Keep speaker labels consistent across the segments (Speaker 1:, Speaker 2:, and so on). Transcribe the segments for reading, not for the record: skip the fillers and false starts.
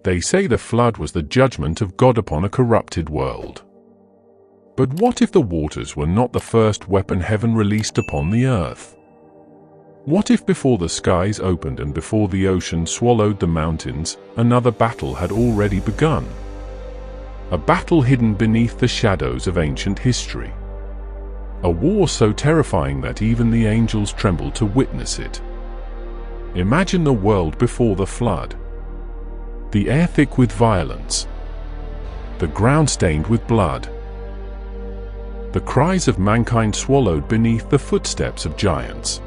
Speaker 1: They say the flood was the judgment of God upon a corrupted world. But what if the waters were not the first weapon heaven released upon the earth? What if before the skies opened and before the ocean swallowed the mountains, another battle had already begun? A battle hidden beneath the shadows of ancient history. A war so terrifying that even the angels trembled to witness it. Imagine the world before the flood. The air thick with violence. The ground stained with blood. The cries of mankind swallowed beneath the footsteps of giants.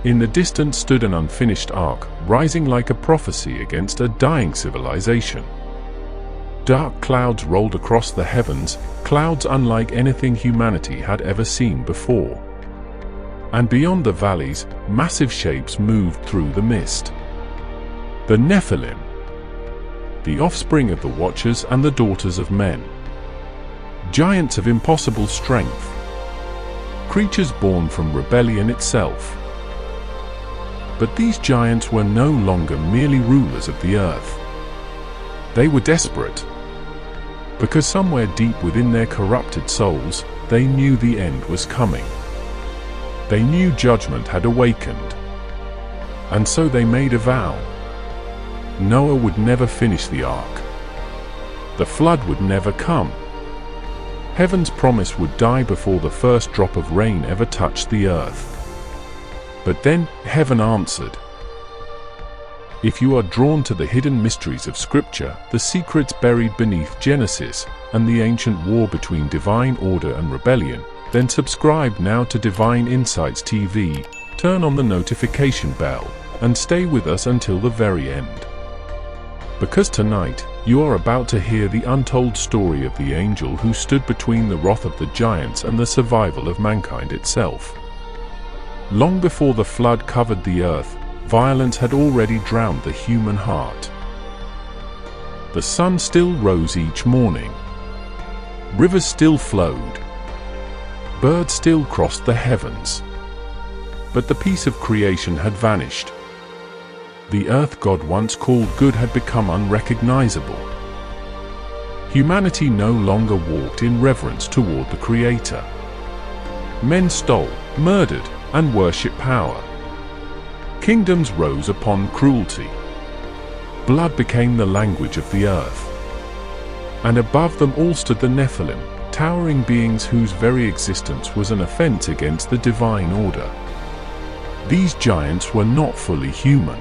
Speaker 1: In the distance stood an unfinished ark, rising like a prophecy against a dying civilization. Dark clouds rolled across the heavens, clouds unlike anything humanity had ever seen before. And beyond the valleys, massive shapes moved through the mist. The Nephilim, the offspring of the Watchers and the daughters of men. Giants of impossible strength. Creatures born from rebellion itself. But these giants were no longer merely rulers of the earth. They were desperate. Because somewhere deep within their corrupted souls, they knew the end was coming. They knew judgment had awakened. And so they made a vow. Noah would never finish the ark. The flood would never come. Heaven's promise would die before the first drop of rain ever touched the earth. But then, heaven answered. If you are drawn to the hidden mysteries of Scripture, the secrets buried beneath Genesis, and the ancient war between divine order and rebellion, then subscribe now to Divine Insights TV, turn on the notification bell, and stay with us until the very end. Because tonight, you are about to hear the untold story of the angel who stood between the wrath of the giants and the survival of mankind itself. Long before the flood covered the earth, violence had already drowned the human heart. The sun still rose each morning. Rivers still flowed. Birds still crossed the heavens. But the peace of creation had vanished. The earth God once called good had become unrecognizable. Humanity no longer walked in reverence toward the Creator. Men stole, murdered, and worshipped power. Kingdoms rose upon cruelty. Blood became the language of the earth. And above them all stood the Nephilim, towering beings whose very existence was an offense against the divine order. These giants were not fully human.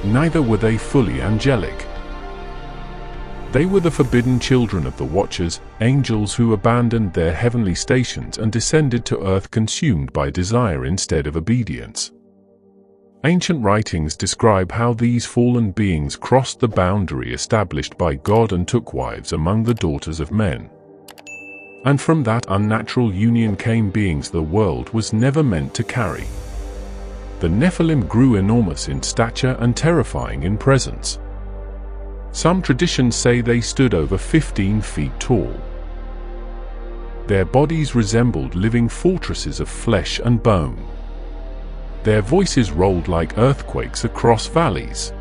Speaker 1: Neither were they fully angelic. They were the forbidden children of the Watchers, angels who abandoned their heavenly stations and descended to earth consumed by desire instead of obedience. Ancient writings describe how these fallen beings crossed the boundary established by God and took wives among the daughters of men. And from that unnatural union came beings the world was never meant to carry. The Nephilim grew enormous in stature and terrifying in presence. Some traditions say they stood over 15 feet tall. Their bodies resembled living fortresses of flesh and bone. Their voices rolled like earthquakes across valleys.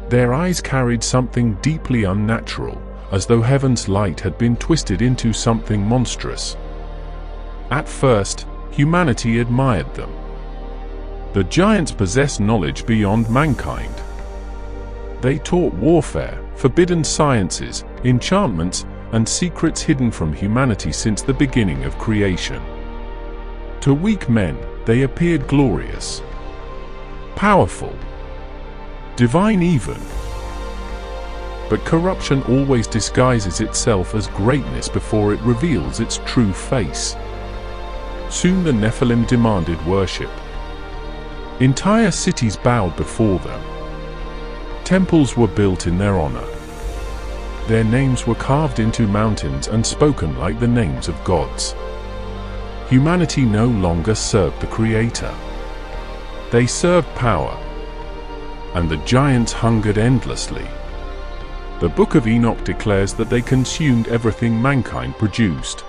Speaker 1: Their eyes carried something deeply unnatural, as though heaven's light had been twisted into something monstrous. At first, humanity admired them. The giants possessed knowledge beyond mankind. They taught warfare, forbidden sciences, enchantments, and secrets hidden from humanity since the beginning of creation. To weak men, they appeared glorious, powerful, divine even. But corruption always disguises itself as greatness before it reveals its true face. Soon the Nephilim demanded worship. Entire cities bowed before them. Temples were built in their honor. Their names were carved into mountains and spoken like the names of gods. Humanity no longer served the Creator. They served power. And the giants hungered endlessly. The Book of Enoch declares that they consumed everything mankind produced.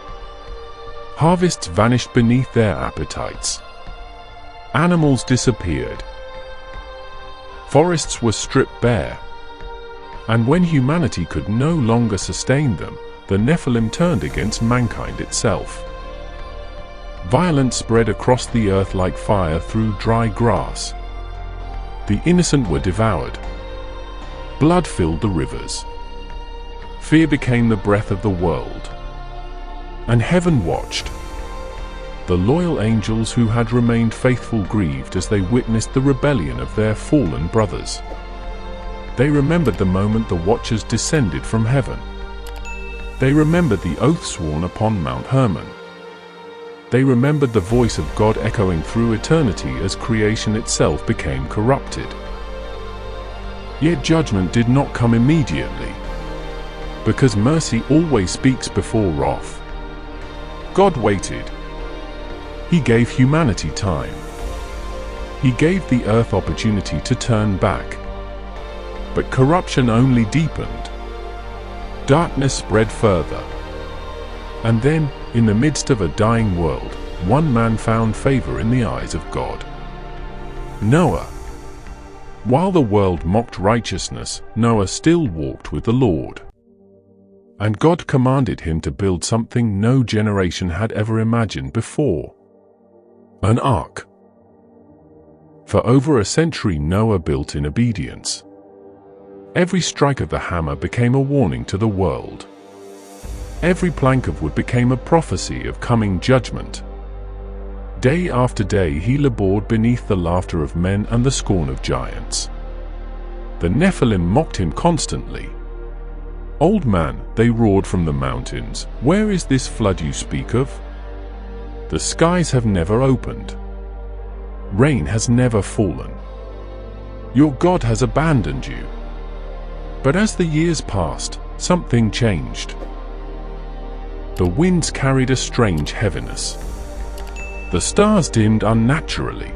Speaker 1: Harvests vanished beneath their appetites. Animals disappeared. Forests were stripped bare. And when humanity could no longer sustain them, the Nephilim turned against mankind itself. Violence spread across the earth like fire through dry grass. The innocent were devoured. Blood filled the rivers. Fear became the breath of the world. And heaven watched. The loyal angels who had remained faithful grieved as they witnessed the rebellion of their fallen brothers. They remembered the moment the watchers descended from heaven. They remembered the oath sworn upon Mount Hermon. They remembered the voice of God echoing through eternity as creation itself became corrupted. Yet judgment did not come immediately, because mercy always speaks before wrath. God waited. He gave humanity time. He gave the earth opportunity to turn back. But corruption only deepened. Darkness spread further. And then, in the midst of a dying world, one man found favor in the eyes of God. Noah. While the world mocked righteousness, Noah still walked with the Lord. And God commanded him to build something no generation had ever imagined before: an ark. For over a century Noah built in obedience. Every strike of the hammer became a warning to the world. Every plank of wood became a prophecy of coming judgment. Day after day he labored beneath the laughter of men and the scorn of giants. The Nephilim mocked him constantly. "Old man," they roared from the mountains, "where is this flood you speak of? The skies have never opened. Rain has never fallen. Your God has abandoned you." But as the years passed, something changed. The winds carried a strange heaviness. The stars dimmed unnaturally.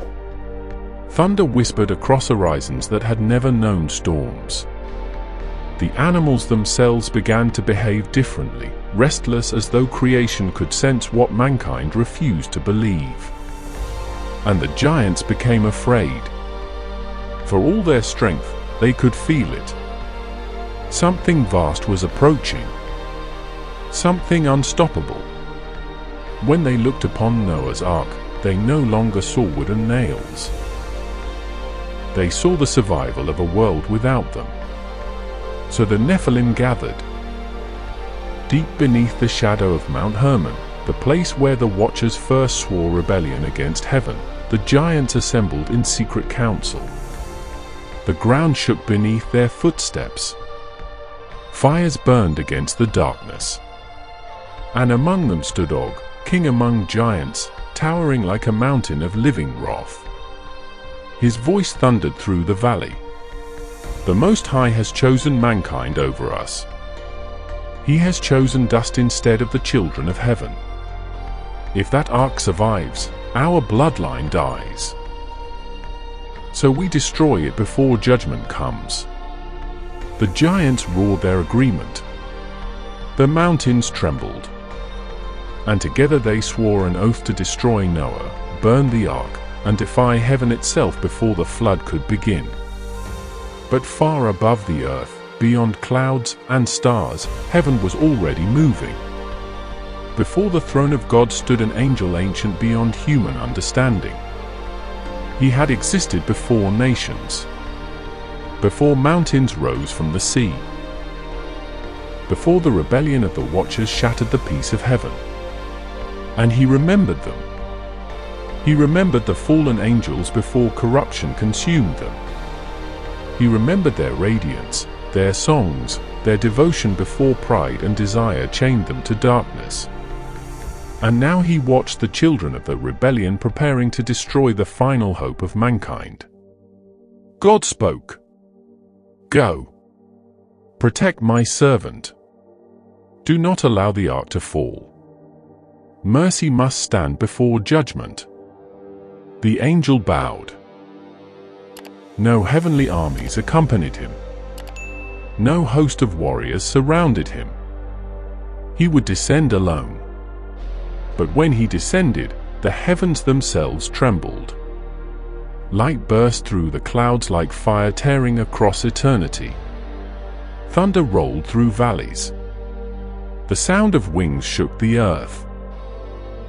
Speaker 1: Thunder whispered across horizons that had never known storms. The animals themselves began to behave differently, restless as though creation could sense what mankind refused to believe. And the giants became afraid. For all their strength, they could feel it. Something vast was approaching. Something unstoppable. When they looked upon Noah's Ark, they no longer saw wood and nails. They saw the survival of a world without them. So the Nephilim gathered. Deep beneath the shadow of Mount Hermon, the place where the Watchers first swore rebellion against heaven, the giants assembled in secret council. The ground shook beneath their footsteps. Fires burned against the darkness. And among them stood Og, king among giants, towering like a mountain of living wrath. His voice thundered through the valley. "The Most High has chosen mankind over us. He has chosen dust instead of the children of heaven. If that ark survives, our bloodline dies. So we destroy it before judgment comes." The giants roared their agreement. The mountains trembled. And together they swore an oath to destroy Noah, burn the ark, and defy heaven itself before the flood could begin. But far above the earth, beyond clouds and stars, heaven was already moving. Before the throne of God stood an angel ancient beyond human understanding. He had existed before nations, before mountains rose from the sea, before the rebellion of the Watchers shattered the peace of heaven. And he remembered them. He remembered the fallen angels before corruption consumed them. He remembered their radiance, their songs, their devotion before pride and desire chained them to darkness. And now he watched the children of the rebellion preparing to destroy the final hope of mankind. God spoke. "Go. Protect my servant. Do not allow the ark to fall. Mercy must stand before judgment." The angel bowed. No heavenly armies accompanied him. No host of warriors surrounded him. He would descend alone. But when he descended, the heavens themselves trembled. Light burst through the clouds like fire tearing across eternity. Thunder rolled through valleys. The sound of wings shook the earth.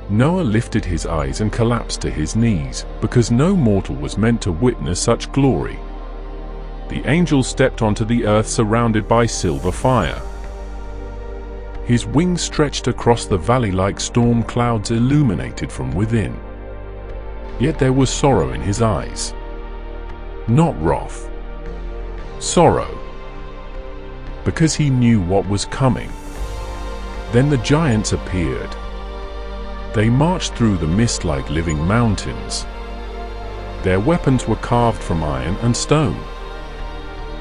Speaker 1: Noah lifted his eyes and collapsed to his knees, because no mortal was meant to witness such glory. The angel stepped onto the earth surrounded by silver fire. His wings stretched across the valley like storm clouds illuminated from within. Yet there was sorrow in his eyes. Not wrath. Sorrow. Because he knew what was coming. Then the giants appeared. They marched through the mist like living mountains. Their weapons were carved from iron and stone.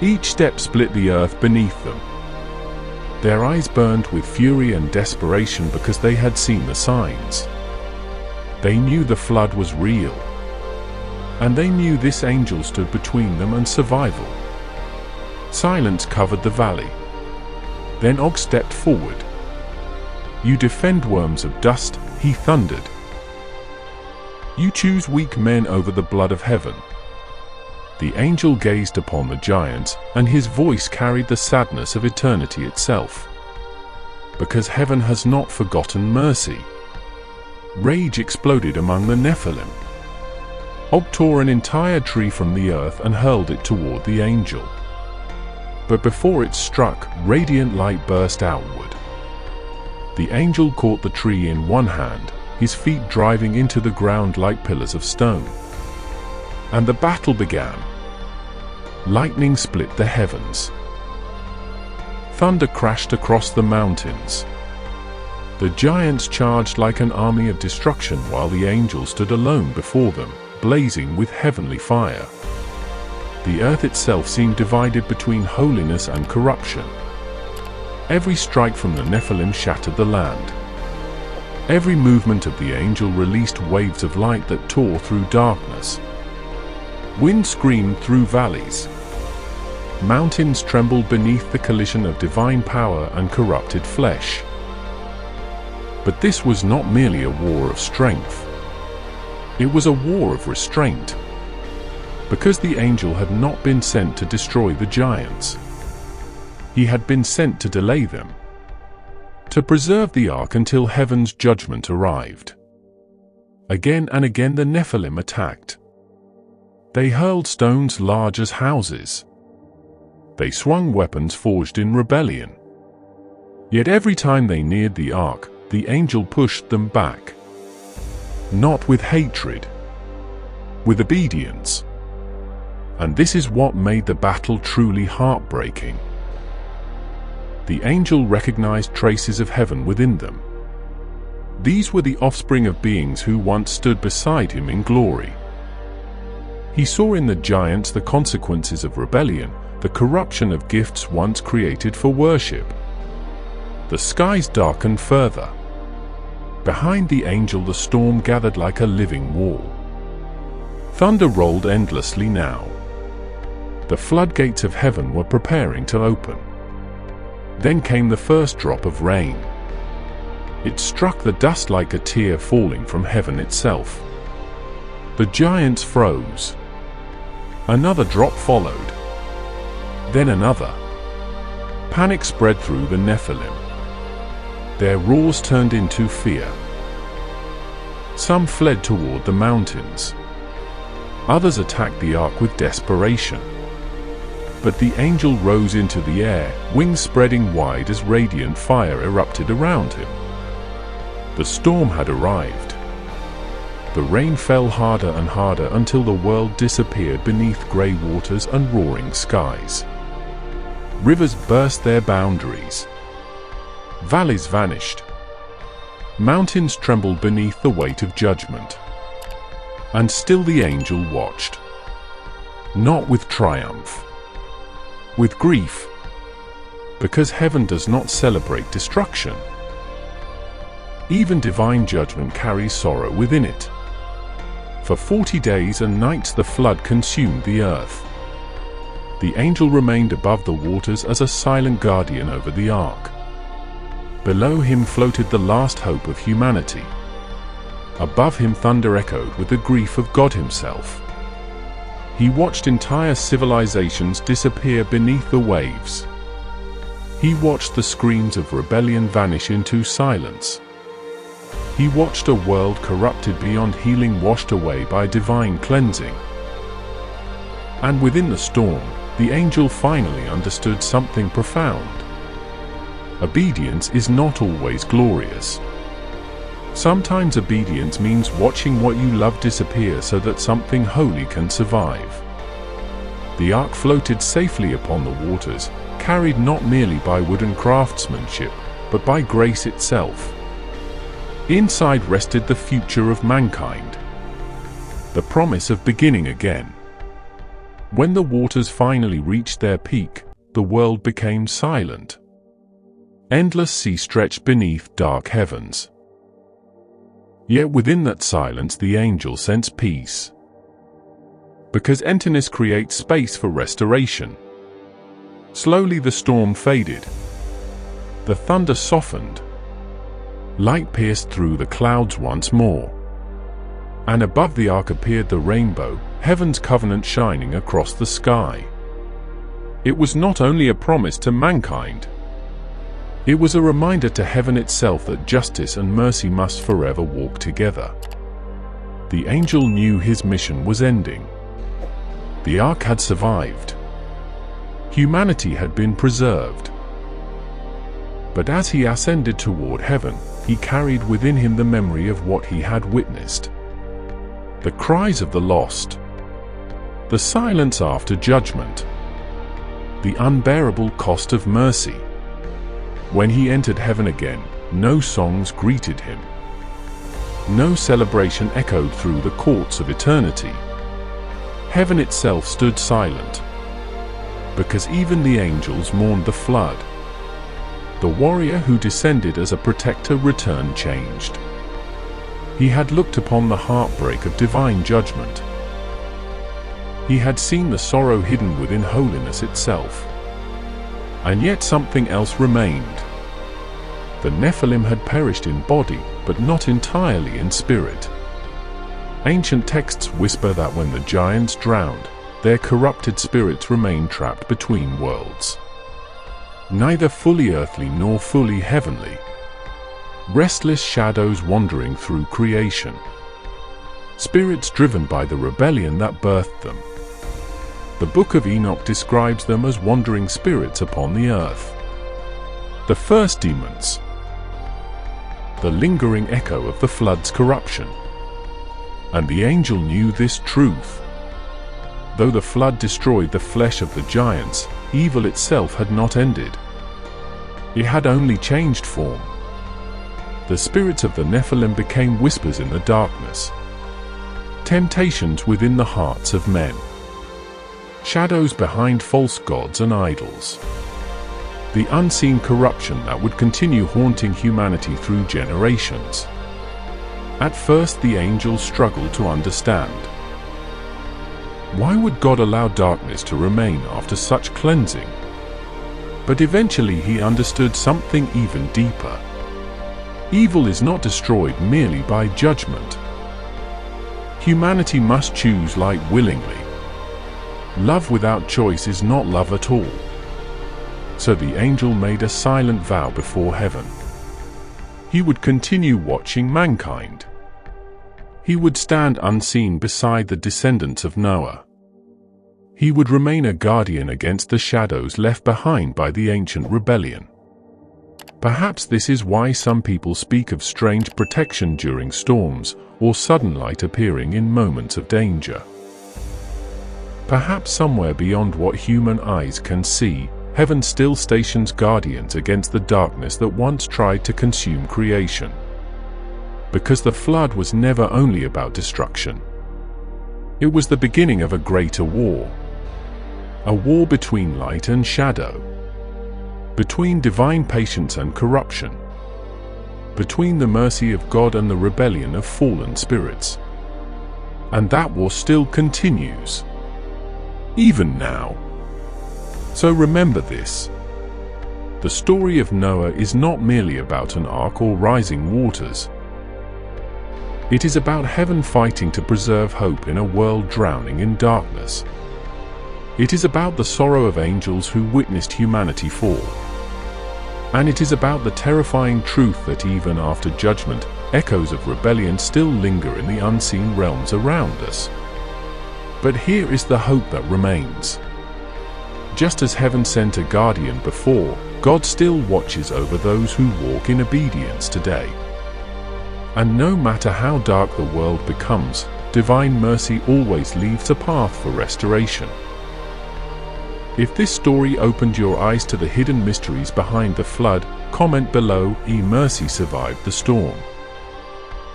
Speaker 1: Each step split the earth beneath them. Their eyes burned with fury and desperation because they had seen the signs. They knew the flood was real. And they knew this angel stood between them and survival. Silence covered the valley. Then Og stepped forward. "You defend worms of dust," he thundered. "You choose weak men over the blood of heaven." The angel gazed upon the giants, and his voice carried the sadness of eternity itself. Because heaven has not forgotten mercy. Rage exploded among the Nephilim. Og tore an entire tree from the earth and hurled it toward the angel. But before it struck, radiant light burst outward. The angel caught the tree in one hand, his feet driving into the ground like pillars of stone. And the battle began. Lightning split the heavens. Thunder crashed across the mountains. The giants charged like an army of destruction while the angel stood alone before them, blazing with heavenly fire. The earth itself seemed divided between holiness and corruption. Every strike from the Nephilim shattered the land. Every movement of the angel released waves of light that tore through darkness. Wind screamed through valleys. Mountains trembled beneath the collision of divine power and corrupted flesh. But this was not merely a war of strength. It was a war of restraint. Because the angel had not been sent to destroy the giants. He had been sent to delay them. To preserve the ark until heaven's judgment arrived. Again and again the Nephilim attacked. They hurled stones large as houses. They swung weapons forged in rebellion. Yet every time they neared the ark, the angel pushed them back. Not with hatred, with obedience. And this is what made the battle truly heartbreaking. The angel recognized traces of heaven within them. These were the offspring of beings who once stood beside him in glory. He saw in the giants the consequences of rebellion, the corruption of gifts once created for worship. The skies darkened further. Behind the angel the storm gathered like a living wall. Thunder rolled endlessly now. The floodgates of heaven were preparing to open. Then came the first drop of rain. It struck the dust like a tear falling from heaven itself. The giants froze. Another drop followed. Then another. Panic spread through the Nephilim. Their roars turned into fear. Some fled toward the mountains. Others attacked the ark with desperation. But the angel rose into the air, wings spreading wide as radiant fire erupted around him. The storm had arrived. The rain fell harder and harder until the world disappeared beneath grey waters and roaring skies. Rivers burst their boundaries. Valleys vanished. Mountains trembled beneath the weight of judgment. And still the angel watched. Not with triumph. With grief. Because heaven does not celebrate destruction. Even divine judgment carries sorrow within it. For 40 days and nights the flood consumed the earth. The angel remained above the waters as a silent guardian over the ark. Below him floated the last hope of humanity. Above him thunder echoed with the grief of God himself. He watched entire civilizations disappear beneath the waves. He watched the screams of rebellion vanish into silence. He watched a world corrupted beyond healing, washed away by divine cleansing. And within the storm, the angel finally understood something profound. Obedience is not always glorious. Sometimes obedience means watching what you love disappear so that something holy can survive. The ark floated safely upon the waters, carried not merely by wooden craftsmanship, but by grace itself. Inside rested the future of mankind, the promise of beginning again. When the waters finally reached their peak, the world became silent. Endless sea stretched beneath dark heavens. Yet within that silence the angel sensed peace. Because emptiness creates space for restoration. Slowly the storm faded. The thunder softened. Light pierced through the clouds once more. And above the ark appeared the rainbow, heaven's covenant shining across the sky. It was not only a promise to mankind. It was a reminder to heaven itself that justice and mercy must forever walk together. The angel knew his mission was ending. The ark had survived. Humanity had been preserved. But as he ascended toward heaven, he carried within him the memory of what he had witnessed. The cries of the lost. The silence after judgment. The unbearable cost of mercy. When he entered heaven again, no songs greeted him. No celebration echoed through the courts of eternity. Heaven itself stood silent, because even the angels mourned the flood. The warrior who descended as a protector returned changed. He had looked upon the heartbreak of divine judgment. He had seen the sorrow hidden within holiness itself. And yet something else remained. The Nephilim had perished in body, but not entirely in spirit. Ancient texts whisper that when the giants drowned, their corrupted spirits remained trapped between worlds. Neither fully earthly nor fully heavenly. Restless shadows wandering through creation. Spirits driven by the rebellion that birthed them. The Book of Enoch describes them as wandering spirits upon the earth. The first demons. The lingering echo of the flood's corruption. And the angel knew this truth. Though the flood destroyed the flesh of the giants, evil itself had not ended. It had only changed form. The spirits of the Nephilim became whispers in the darkness. Temptations within the hearts of men. Shadows behind false gods and idols. The unseen corruption that would continue haunting humanity through generations. At first the angels struggled to understand. Why would God allow darkness to remain after such cleansing? But eventually he understood something even deeper. Evil is not destroyed merely by judgment. Humanity must choose light willingly. Love without choice is not love at all. So the angel made a silent vow before heaven. He would continue watching mankind. He would stand unseen beside the descendants of Noah. He would remain a guardian against the shadows left behind by the ancient rebellion. Perhaps this is why some people speak of strange protection during storms, or sudden light appearing in moments of danger. Perhaps somewhere beyond what human eyes can see, heaven still stations guardians against the darkness that once tried to consume creation. Because the flood was never only about destruction. It was the beginning of a greater war. A war between light and shadow. Between divine patience and corruption. Between the mercy of God and the rebellion of fallen spirits. And that war still continues. Even now. So remember this. The story of Noah is not merely about an ark or rising waters. It is about heaven fighting to preserve hope in a world drowning in darkness. It is about the sorrow of angels who witnessed humanity fall. And it is about the terrifying truth that even after judgment, echoes of rebellion still linger in the unseen realms around us. But here is the hope that remains. Just as heaven sent a guardian before, God still watches over those who walk in obedience today. And no matter how dark the world becomes, divine mercy always leaves a path for restoration. If this story opened your eyes to the hidden mysteries behind the flood, comment below, "Mercy survived the storm."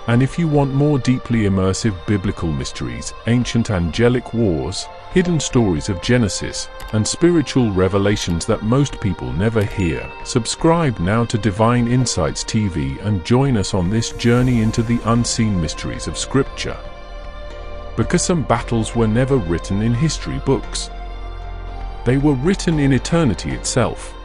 Speaker 1: And if you want more deeply immersive biblical mysteries, ancient angelic wars, hidden stories of Genesis, and spiritual revelations that most people never hear, subscribe now to Divine Insights TV and join us on this journey into the unseen mysteries of Scripture. Because some battles were never written in history books. They were written in eternity itself.